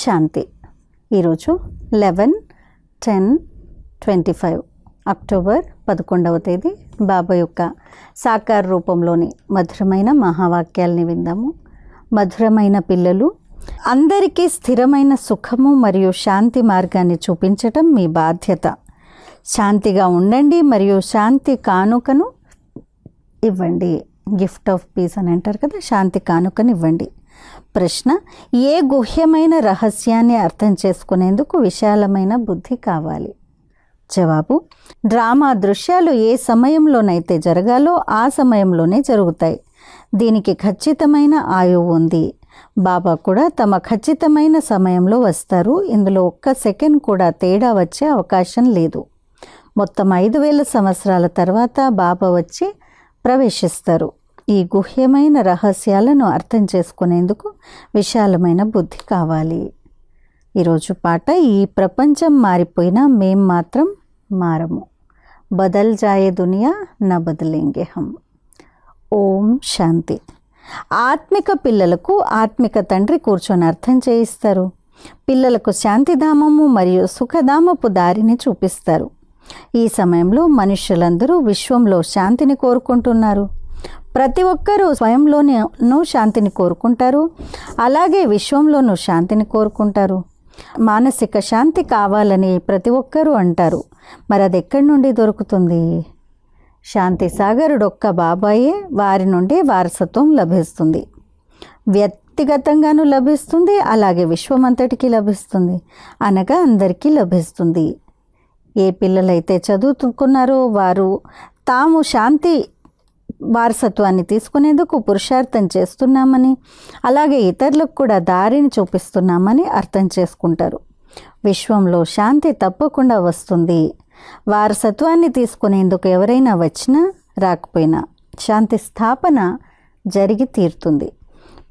శాంతి. ఈరోజు 11/10/25 అక్టోబర్ 11వ తేదీ బాబా యొక్క సాకార రూపంలోని మధురమైన మహావాక్యాల్ని విందాము. మధురమైన పిల్లలు, అందరికీ స్థిరమైన సుఖము మరియు శాంతి మార్గాన్ని చూపించటం మీ బాధ్యత. శాంతిగా ఉండండి మరియు శాంతి కానుకను ఇవ్వండి. గిఫ్ట్ ఆఫ్ పీస్ అని అంటారు కదా, శాంతి కానుకను ఇవ్వండి. ప్రశ్న: ఏ గుహ్యమైన రహస్యాన్ని అర్థం చేసుకునేందుకు విశాలమైన బుద్ధి కావాలి? జవాబు: డ్రామా దృశ్యాలు ఏ సమయంలోనైతే జరగాలో ఆ సమయంలోనే జరుగుతాయి. దీనికి ఖచ్చితమైన ఆయువు ఉంది. బాబా కూడా తమ ఖచ్చితమైన సమయంలో వస్తారు. ఇందులో ఒక్క సెకండ్ కూడా తేడా వచ్చే అవకాశం లేదు. మొత్తం 5000 సంవత్సరాల తర్వాత బాబా వచ్చి ప్రవేశిస్తారు. ఈ గుహ్యమైన రహస్యాలను అర్థం చేసుకునేందుకు విశాలమైన బుద్ధి కావాలి. ఈరోజు పాట: ఈ ప్రపంచం మారిపోయినా మేం మాత్రం మారము. బదల్ జాయే దునియా నా బదలేంగే హమ్. ఓం శాంతి. ఆత్మిక పిల్లలకు ఆత్మిక తండ్రి కూర్చొని అర్థం చేయిస్తారు. పిల్లలకు శాంతిధామము మరియు సుఖధామపు దారిని చూపిస్తారు. ఈ సమయంలో మనుష్యులందరూ విశ్వంలో శాంతిని కోరుకుంటున్నారు. ప్రతి ఒక్కరూ స్వయంలోనూ శాంతిని కోరుకుంటారు, అలాగే విశ్వంలోనూ శాంతిని కోరుకుంటారు. మానసిక శాంతి కావాలని ప్రతి ఒక్కరూ అంటారు. మరి అది ఎక్కడి నుండి దొరుకుతుంది? శాంతి సాగరుడు ఒక్క బాబాయే. వారి నుండి వారసత్వం లభిస్తుంది. వ్యక్తిగతంగానూ లభిస్తుంది, అలాగే విశ్వమంతటికి లభిస్తుంది, అనగా అందరికీ లభిస్తుంది. ఏ పిల్లలైతే చదువుకున్నారో వారు తాము శాంతి వారసత్వాన్ని తీసుకునేందుకు పురుషార్థం చేస్తున్నామని, అలాగే ఇతరులకు కూడా దారిని చూపిస్తున్నామని అర్థం చేసుకుంటారు. విశ్వంలో శాంతి తప్పకుండా వస్తుంది. వారసత్వాన్ని తీసుకునేందుకు ఎవరైనా వచ్చినా రాకపోయినా శాంతి స్థాపన జరిగి తీరుతుంది.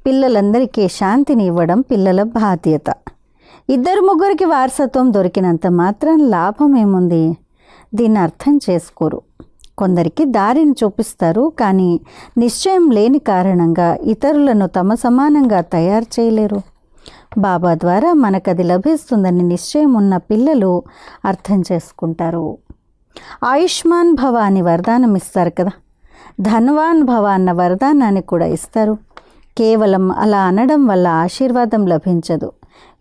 పిల్లలందరికీ శాంతిని ఇవ్వడం పిల్లల బాధ్యత. 2-3 వారసత్వం దొరికినంత మాత్రం లాభం ఏముంది? దీన్ని అర్థం చేసుకోరు. కొందరికి దారిని చూపిస్తారు, కానీ నిశ్చయం లేని కారణంగా ఇతరులను తమ సమానంగా తయారు చేయలేరు. బాబా ద్వారా మనకది లభిస్తుందని నిశ్చయం ఉన్న పిల్లలు అర్థం చేసుకుంటారు. ఆయుష్మాన్ భవ అని వరదానం ఇస్తారు కదా, ధన్వాన్ భవ అన్న వరదానాన్ని కూడా ఇస్తారు. కేవలం అలా అనడం వల్ల ఆశీర్వాదం లభించదు.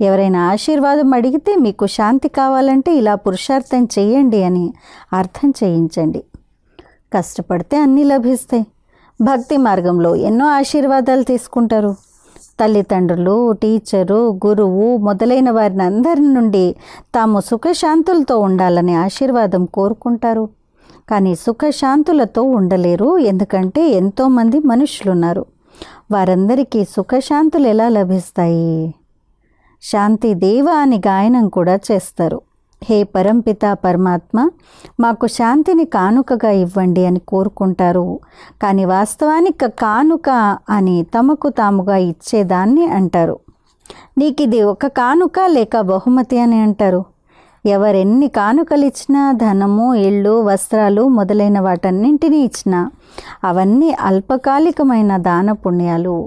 ఎవరైనా ఆశీర్వాదం అడిగితే మీకు శాంతి కావాలంటే ఇలా పురుషార్థం చేయండి అని అర్థం చేయించండి. కష్టపడితే అన్నీ లభిస్తాయి. భక్తి మార్గంలో ఎన్నో ఆశీర్వాదాలు తీసుకుంటారు. తల్లిదండ్రులు, టీచరు, గురువు మొదలైన వారిని అందరి నుండి తాము సుఖశాంతులతో ఉండాలని ఆశీర్వాదం కోరుకుంటారు. కానీ సుఖశాంతులతో ఉండలేరు, ఎందుకంటే ఎంతోమంది మనుషులున్నారు. వారందరికీ సుఖశాంతులు ఎలా లభిస్తాయి? శాంతి దేవ అని గాయనం కూడా చేస్తారు. హే పరంపిత పరమాత్మ, మాకు శాంతిని కానుకగా ఇవ్వండి అని కోరుకుంటారు. కానీ వాస్తవానికి కానుక అని తమకు తాముగా ఇచ్చేదాన్ని అంటారు. నీకు ఇది ఒక కానుక లేక బహుమతి అని అంటారు. ఎవరెన్ని కానుకలు ఇచ్చినా, ధనము, ఇళ్ళు, వస్త్రాలు మొదలైన వాటన్నింటినీ ఇచ్చినా అవన్నీ అల్పకాలికమైన దాన పుణ్యాలు.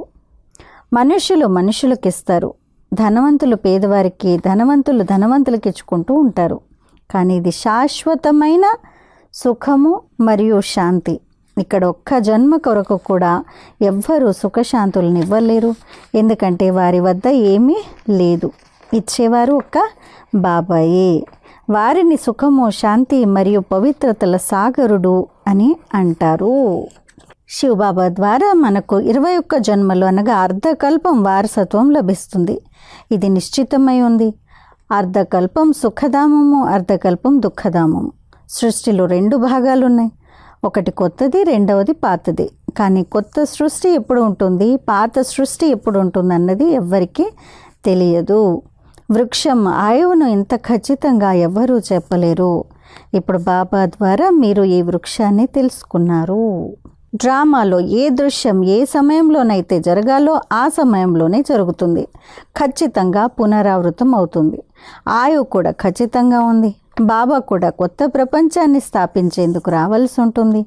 మనుషులు మనుషులకు ఇస్తారు. ధనవంతులు పేదవారికి, ధనవంతులు ధనవంతులకు ఇచ్చుకుంటూ ఉంటారు. కానీ ఇది శాశ్వతమైన సుఖము మరియు శాంతి. ఇక్కడ ఒక్క జన్మ కొరకు కూడా ఎవ్వరూ సుఖశాంతులను ఇవ్వలేరు, ఎందుకంటే వారి వద్ద ఏమీ లేదు. ఇచ్చేవారు ఒక్క బాబాయే. వారిని సుఖము, శాంతి మరియు పవిత్రతల సాగరుడు అని అంటారు. శివబాబా ద్వారా మనకు 21 జన్మలు అనగా అర్ధకల్పం వారసత్వం లభిస్తుంది. ఇది నిశ్చితమై ఉంది. అర్ధకల్పం సుఖధామము, అర్ధకల్పం దుఃఖధామము. సృష్టిలో 2 భాగాలు ఉన్నాయి. ఒకటి కొత్తది, రెండవది పాతది. కానీ కొత్త సృష్టి ఎప్పుడు ఉంటుంది, పాత సృష్టి ఎప్పుడు ఉంటుంది అన్నది ఎవ్వరికీ తెలియదు. వృక్షం ఆయువును ఇంత ఖచ్చితంగా ఎవ్వరూ చెప్పలేరు. ఇప్పుడు బాబా ద్వారా మీరు ఈ వృక్షాన్ని తెలుసుకున్నారు. డ్రామాలో ఏ దృశ్యం ఏ సమయంలోనైతే జరగాలో ఆ సమయంలోనే జరుగుతుంది. ఖచ్చితంగా పునరావృతం అవుతుంది. ఆయువు కూడా ఖచ్చితంగా ఉంది. బాబా కూడా కొత్త ప్రపంచాన్ని స్థాపించేందుకు రావాల్సి ఉంటుంది.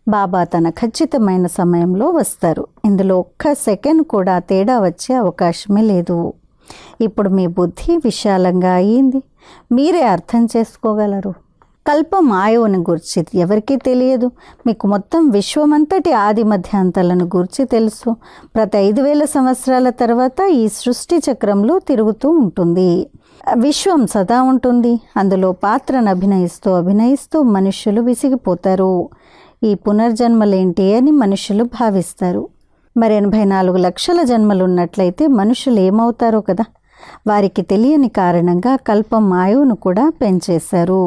బాబా తన ఖచ్చితమైన సమయంలో వస్తారు. ఇందులో ఒక్క సెకండ్ కూడా తేడా వచ్చే అవకాశమే లేదు. ఇప్పుడు మీ బుద్ధి విశాలంగా అయ్యింది. మీరే అర్థం చేసుకోగలరు. కల్పం ఆయువుని గురించి ఎవరికీ తెలియదు. మీకు మొత్తం విశ్వమంతటి ఆది మధ్యాంతాలను గురించి తెలుసు. ప్రతి 5,000 సంవత్సరాల తర్వాత ఈ సృష్టి చక్రంలో తిరుగుతూ ఉంటుంది. విశ్వం సదా ఉంటుంది. అందులో పాత్రను అభినయిస్తూ మనుష్యులు విసిగిపోతారు. ఈ పునర్జన్మలేంటి అని మనుషులు భావిస్తారు. మరి 84 లక్షల జన్మలు ఉన్నట్లయితే మనుషులు ఏమవుతారో కదా. వారికి తెలియని కారణంగా కల్పం ఆయువును కూడా పెంచేశారు.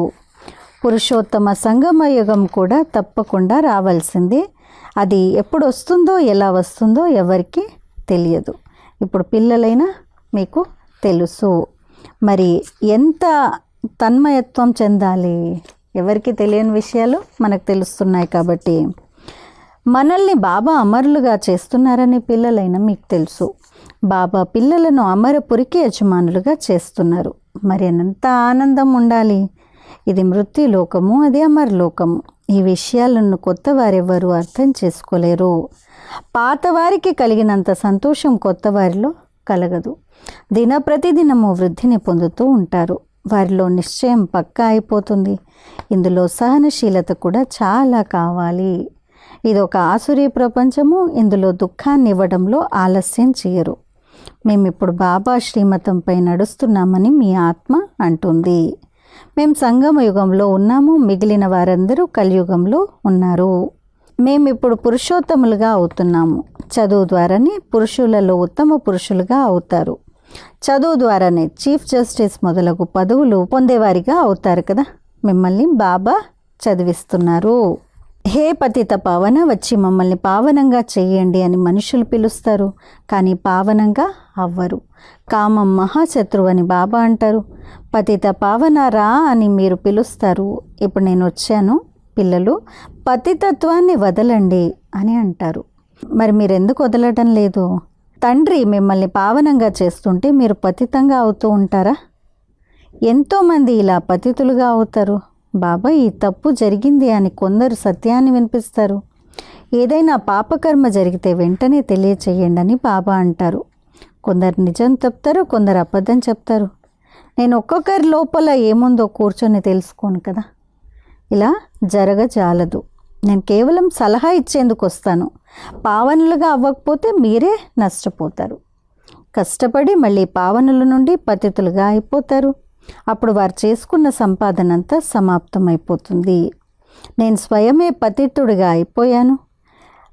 పురుషోత్తమ సంగమ యుగం కూడా తప్పకుండా రావాల్సిందే. అది ఎప్పుడు వస్తుందో ఎలా వస్తుందో ఎవరికి తెలియదు. ఇప్పుడు పిల్లలైనా మీకు తెలుసు. మరి ఎంత తన్మయత్వం చెందాలి. ఎవరికి తెలియని విషయాలు మనకు తెలుస్తున్నాయి కాబట్టి. మనల్ని బాబా అమరులుగా చేస్తున్నారని పిల్లలైన మీకు తెలుసు. బాబా పిల్లలను అమరపురికి యజమానులుగా చేస్తున్నారు. మరి ఎంత ఆనందం ఉండాలి. ఇది మృత్యులోకము, అది అమరలోకము. ఈ విషయాలను కొత్త వారెవ్వరూ అర్థం చేసుకోలేరు. పాతవారికి కలిగినంత సంతోషం కొత్త వారిలో కలగదు. ప్రతిదినము వృద్ధిని పొందుతూ ఉంటారు. వారిలో నిశ్చయం పక్కా అయిపోతుంది. ఇందులో సహనశీలత కూడా చాలా కావాలి. ఇది ఒక ఆసురీ ప్రపంచము. ఇందులో దుఃఖాన్ని ఇవ్వడంలో ఆలస్యం చేయరు. మేము ఇప్పుడు బాబా శ్రీమతంపై నడుస్తున్నామని మీ ఆత్మ అంటుంది. మేము సంగమ యుగంలో ఉన్నాము. మిగిలిన వారందరూ కలియుగంలో ఉన్నారు. మేము ఇప్పుడు పురుషోత్తములుగా అవుతున్నాము. చదువు ద్వారానే పురుషులలో ఉత్తమ పురుషులుగా అవుతారు. చదువు ద్వారానే చీఫ్ జస్టిస్ మొదలగు పదవులు పొందేవారిగా అవుతారు కదా. మిమ్మల్ని బాబా చదివిస్తున్నారు. హే పతిత పావన, వచ్చి మమ్మల్ని పావనంగా చెయ్యండి అని మనుషులు పిలుస్తారు, కానీ పావనంగా అవ్వరు. కామం మహాశత్రువు అని బాబా అంటారు. పతిత పావన రా అని మీరు పిలుస్తారు. ఇప్పుడు నేను వచ్చాను, పిల్లలు పతితత్వాన్ని వదలండి అని అంటారు. మరి మీరు ఎందుకు వదలటం లేదు? తండ్రి మిమ్మల్ని పావనంగా చేస్తుంటే మీరు పతితంగా అవుతూ ఉంటారా? ఎంతోమంది ఇలా పతితులుగా అవుతారు. బాబా ఈ తప్పు జరిగింది అని కొందరు సత్యాన్ని వినిపిస్తారు. ఏదైనా పాపకర్మ జరిగితే వెంటనే తెలియచేయండి అని బాబా అంటారు. కొందరు నిజం చెప్తారు, కొందరు అబద్ధం చెప్తారు. నేను ఒక్కొక్కరి లోపల ఏముందో కూర్చొని తెలుసుకోను కదా. ఇలా జరగజాలదు. నేను కేవలం సలహా ఇచ్చేందుకు వస్తాను. పావనులుగా అవ్వకపోతే మీరే నష్టపోతారు. కష్టపడి మళ్ళీ పావనుల నుండి పతితులుగా అయిపోతారు. అప్పుడు వారు చేసుకున్న సంపాదన అంతా సమాప్తమైపోతుంది. నేను స్వయమే పతితుడిగా అయిపోయాను,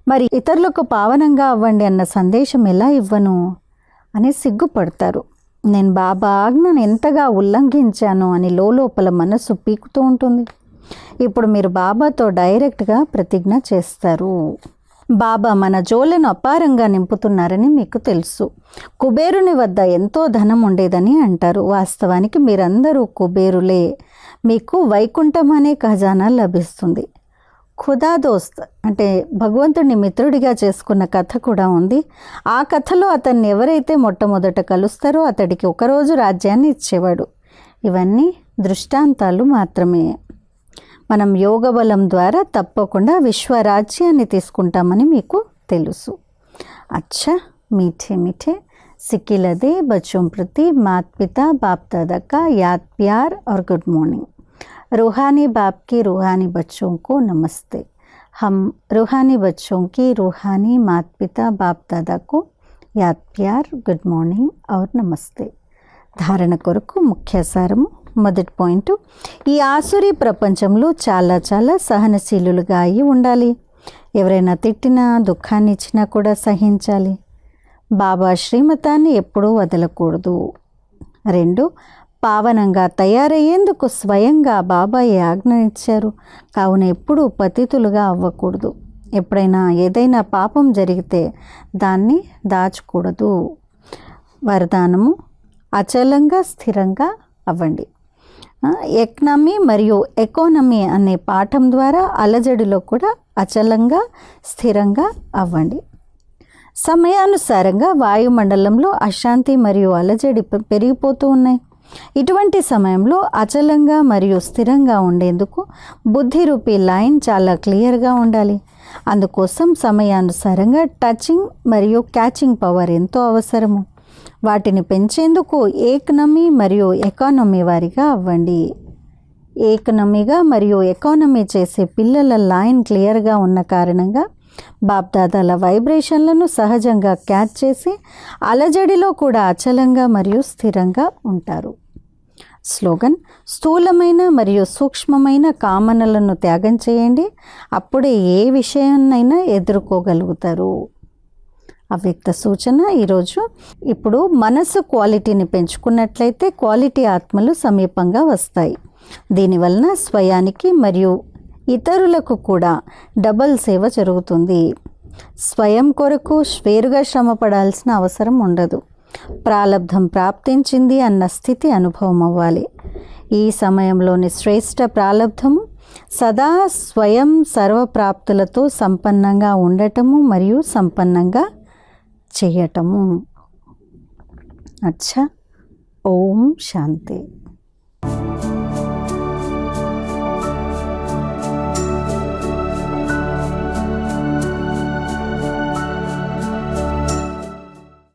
మరి ఇతరులకు పావనంగా అవ్వండి అన్న సందేశం ఎలా ఇవ్వను అని సిగ్గుపడతారు. నేను బాబా ఆజ్ఞను ఎంతగా ఉల్లంఘించాను అని లోపల మనసు పీకుతూ ఉంటుంది. ఇప్పుడు మీరు బాబాతో డైరెక్ట్గా ప్రతిజ్ఞ చేస్తారు. బాబా మన జోలను అపారంగా నింపుతున్నారని మీకు తెలుసు. కుబేరుని వద్ద ఎంతో ధనం ఉండేదని అంటారు. వాస్తవానికి మీరందరూ కుబేరులే. మీకు వైకుంఠం అనే ఖజానా లభిస్తుంది. ఖుదా దోస్త్ అంటే భగవంతుడిని మిత్రుడిగా చేసుకున్న కథ కూడా ఉంది. ఆ కథలో అతన్ని ఎవరైతే మొట్టమొదట కలుస్తారో అతడికి ఒకరోజు రాజ్యాన్ని ఇచ్చేవాడు. ఇవన్నీ దృష్టాంతాలు మాత్రమే. మనం యోగ బలం ద్వారా తప్పకుండా విశ్వరాజ్యాన్ని తీసుకుంటామని మీకు తెలుసు. अच्छा मीठे मीठे सिक्किलदे बच्चों प्रति माता पिता बाप दादा का याद प्यार और गुड मॉर्निंग. रूहानी बाप के रूहानी बच्चों को नमस्ते. हम रूहानी बच्चों की रूहानी माता पिता बाप दादा को याद प्यार गुड मॉर्निंग और नमस्ते. ధారణ కొరకు ముఖ్య సారము. మొదటి పాయింట్, ఈ ఆసురీ ప్రపంచంలో చాలా చాలా సహనశీలులుగా అయి ఉండాలి. ఎవరైనా తిట్టినా దుఃఖాన్ని ఇచ్చినా కూడా సహించాలి. బాబా శ్రీమతాన్ని ఎప్పుడూ వదలకూడదు. 2, పావనంగా తయారయ్యేందుకు స్వయంగా బాబా ఈ ఆజ్ఞ ఇచ్చారు. కావున ఎప్పుడూ పతితులుగా అవ్వకూడదు. ఎప్పుడైనా ఏదైనా పాపం జరిగితే దాన్ని దాచకూడదు. వరదానము, అచలంగా స్థిరంగా అవ్వండి. ఎకనామీ మరియు ఎకానమీ అనే పాఠం ద్వారా అలజడిలో కూడా అచలంగా స్థిరంగా అవ్వండి. సమయానుసారంగా వాయుమండలంలో అశాంతి మరియు అలజడి పెరిగిపోతూ ఉన్నాయి. ఇటువంటి సమయంలో అచలంగా మరియు స్థిరంగా ఉండేందుకు బుద్ధి రూపీ లైన్ చాలా క్లియర్గా ఉండాలి. అందుకోసం సమయానుసారంగా టచింగ్ మరియు క్యాచింగ్ పవర్ ఎంతో అవసరము. వాటిని పెంచేందుకు ఏకనమీ మరియు ఎకానమీ వారిగా అవ్వండి. ఏకనమీగా మరియు ఎకానమీ చేసే పిల్లల లైన్ క్లియర్గా ఉన్న కారణంగా బాప్దాదాల వైబ్రేషన్లను సహజంగా క్యాచ్ చేసి అలజడిలో కూడా అచలంగా మరియు స్థిరంగా ఉంటారు. స్లోగన్: స్థూలమైన మరియు సూక్ష్మమైన కామనలను త్యాగం చేయండి, అప్పుడే ఏ విషయాన్నైనా ఎదుర్కోగలుగుతారు. అవ్యక్త సూచన ఈరోజు: ఇప్పుడు మనసు క్వాలిటీని పెంచుకున్నట్లయితే క్వాలిటీ ఆత్మలు సమీపంగా వస్తాయి. దీనివలన స్వయానికి మరియు ఇతరులకు కూడా డబల్ సేవ జరుగుతుంది. స్వయం కొరకు వేరుగా శ్రమ పడాల్సిన అవసరం ఉండదు. ప్రాలబ్ధం ప్రాప్తించింది అన్న స్థితి అనుభవం అవ్వాలి. ఈ సమయంలోని శ్రేష్ఠ ప్రాలబ్ధము సదా స్వయం సర్వప్రాప్తులతో సంపన్నంగా ఉండటము మరియు సంపన్నంగా చేయటము. అచ్చా. ఓం శాంతి.